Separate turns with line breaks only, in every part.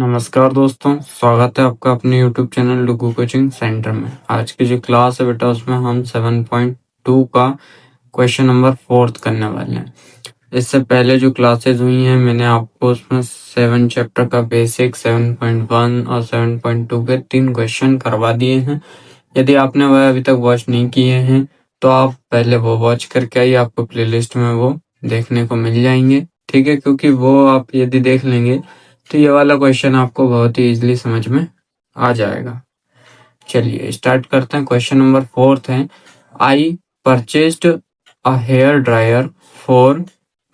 नमस्कार दोस्तों, स्वागत है आपका अपने YouTube चैनल डुगू कोचिंग सेंटर में। आज की जो क्लास है बेटा उसमें हम 7.2 का क्वेश्चन नंबर 4 करने वाले हैं। इससे पहले जो क्लासेस हुई हैं मैंने आपको उसमें 7 चैप्टर का बेसिक, 7.1 और 7.2 के 3 क्वेश्चन करवा दिए हैं। यदि आपने वह अभी तक वॉच नहीं किए हैं तो आप पहले वो वॉच करके आइए, आपको प्लेलिस्ट में वो देखने को मिल जाएंगे। ठीक है, क्योंकि वो आप यदि देख लेंगे तो ये वाला क्वेश्चन आपको बहुत ही इजीली समझ में आ जाएगा। चलिए स्टार्ट करते हैं। क्वेश्चन नंबर 4 है, I purchased a hair dryer for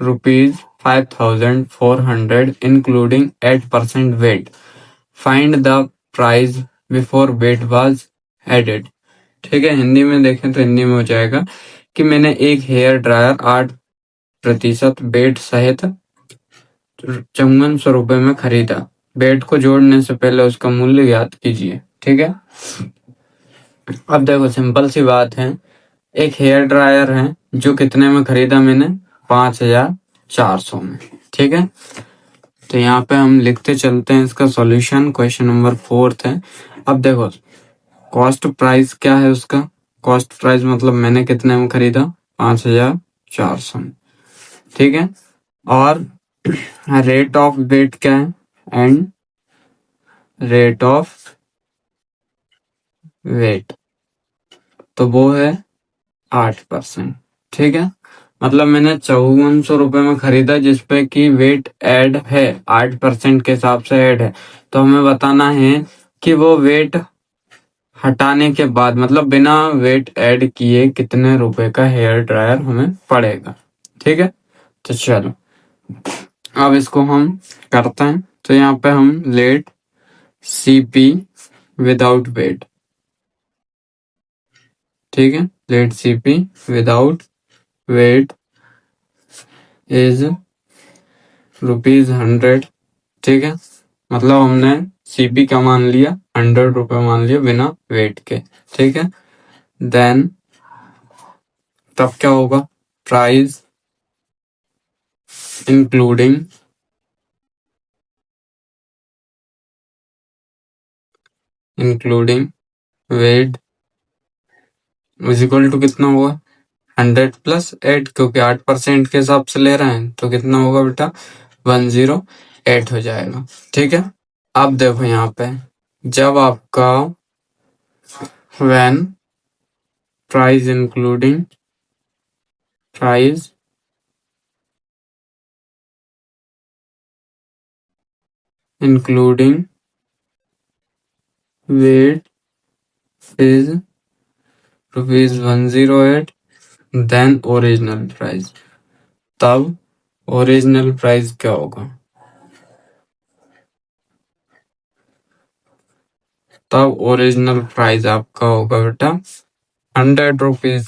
₹5,400 including 8% VAT. Find the price before VAT was added. ठीक है, हिंदी में देखें तो हिंदी में हो जाएगा कि मैंने एक हेयर ड्रायर 8% वेट सहित 5400 रुपए में खरीदा। वेट को जोड़ने से पहले उसका मूल्य ज्ञात कीजिए। ठीक है, अब देखो सिंपल सी बात है, एक हेयर ड्रायर है जो कितने में खरीदा मैंने, 5400 में। ठीक है, तो यहाँ पे हम लिखते चलते हैं इसका सॉल्यूशन। क्वेश्चन नंबर 4 है। अब देखो कॉस्ट प्राइस क्या है उसका, कॉस्ट प्राइस मतलब मैंने कितने में खरीदा, 5400 में। ठीक है, और रेट ऑफ वेट क्या है, एंड रेट ऑफ वेट तो वो है 8%। ठीक है, मतलब मैंने 5400 रुपए में खरीदा जिसपे कि वेट ऐड है, 8% के हिसाब से ऐड है। तो हमें बताना है कि वो वेट हटाने के बाद मतलब बिना वेट ऐड किए कितने रुपए का हेयर ड्रायर हमें पड़ेगा। ठीक है, तो चलो अब इसको हम करते हैं। तो यहाँ पे हम लेट CP विदाउट वेट, ठीक है, let CP without weight is ₹100। ठीक है, मतलब हमने CP का मान लिया, 100 रुपए मान लिया बिना वेट के। ठीक है, देन तब क्या होगा, price including weight is equal to कितना होगा, 100 प्लस 8, क्योंकि 8% के हिसाब से ले रहे हैं तो कितना होगा बेटा, 108 हो जाएगा। ठीक है, अब देखो यहाँ पे जब आपका when price including weight is ₹108 then original price, तब ओरिजिनल प्राइस क्या होगा, तब ओरिजिनल प्राइस आपका होगा बेटा 100 रुपीज।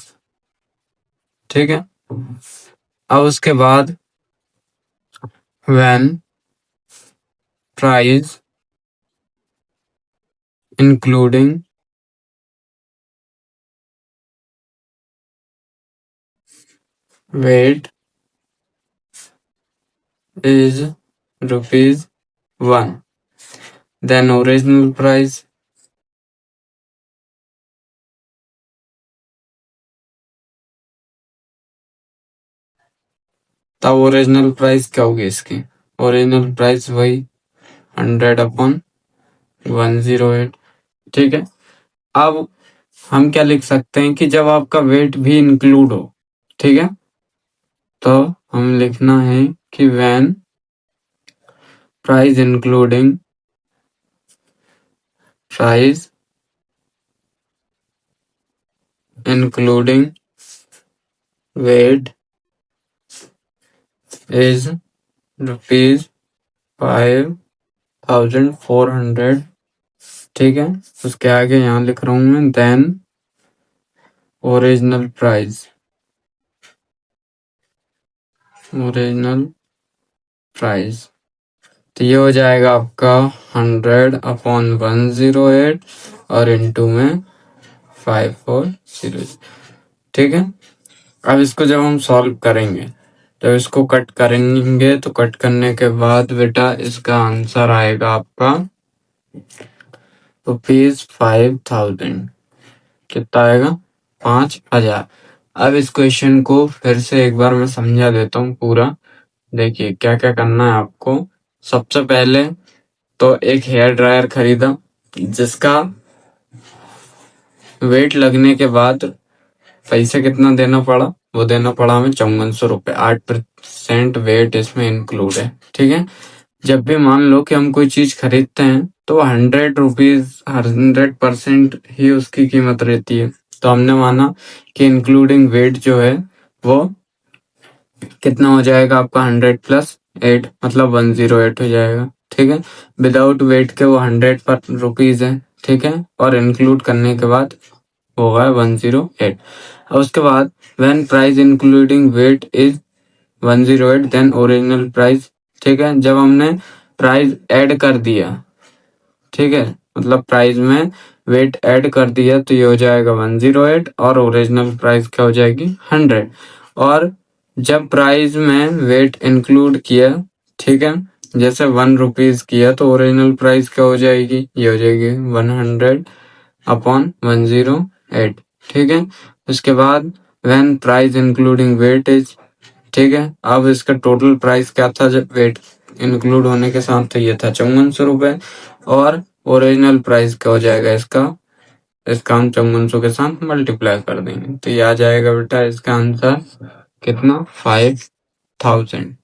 ठीक है, अब उसके बाद when price including weight is ₹1 then original price, तब ओरिजिनल प्राइस क्या होगी इसकी, ओरिजिनल प्राइस वही 100/108। ठीक है, अब हम क्या लिख सकते हैं कि जब आपका वेट भी इंक्लूड हो, ठीक है, तो हम लिखना है कि when price including weight is ₹5,400। ठीक है, उसके आगे यहाँ लिख रहा हूं मैं देन ओरिजिनल प्राइस, तो ये हो जाएगा आपका 100/108 और इनटू में 540। ठीक है, अब इसको जब हम सॉल्व करेंगे तो इसको कट करेंगे तो कट करने के बाद बेटा इसका आंसर आएगा आपका ₹5,000। कितना आएगा? 5,000। अब इस क्वेश्चन को फिर से एक बार मैं समझा देता हूँ पूरा। देखिए क्या क्या करना है आपको। सबसे पहले तो एक हेयर ड्रायर खरीदा जिसका वेट लगने के बाद पैसे कितना देना पड़ा, वो देना पड़ा हमें ₹5400। 8% वेट इसमें इंक्लूड है। ठीक है, जब भी मान लो कि हम कोई चीज खरीदते हैं तो ₹100 100% ही उसकी कीमत रहती है। तो हमने माना कि इंक्लूडिंग वेट जो है वो कितना हो जाएगा आपका 100 + 8 मतलब 108 हो जाएगा। ठीक है, विदाउट वेट के वो ₹100 है। ठीक है, और इंक्लूड करने के बाद होगा 108। और उसके बाद when price including weight is 108 then original price. ठीक है, जब हमने प्राइस ऐड कर दिया, ठीक है, मतलब प्राइस में वेट ऐड कर दिया तो ये हो जाएगा 108 और ओरिजिनल प्राइस क्या हो जाएगी 100। और जब प्राइस में वेट इंक्लूड किया, ठीक है, जैसे ₹1 किया तो ओरिजिनल प्राइस क्या हो जाएगी, ये हो जाएगी 100/108। ठीक है, उसके बाद when price including weight is, ठीक है, अब इसका टोटल प्राइस क्या था जब वेट इंक्लूड होने के साथ, तो ये था ₹5400 और ओरिजिनल प्राइस क्या हो जाएगा इसका हम 5400 के साथ मल्टीप्लाई कर देंगे तो ये आ जाएगा बेटा इसका आंसर कितना 5000।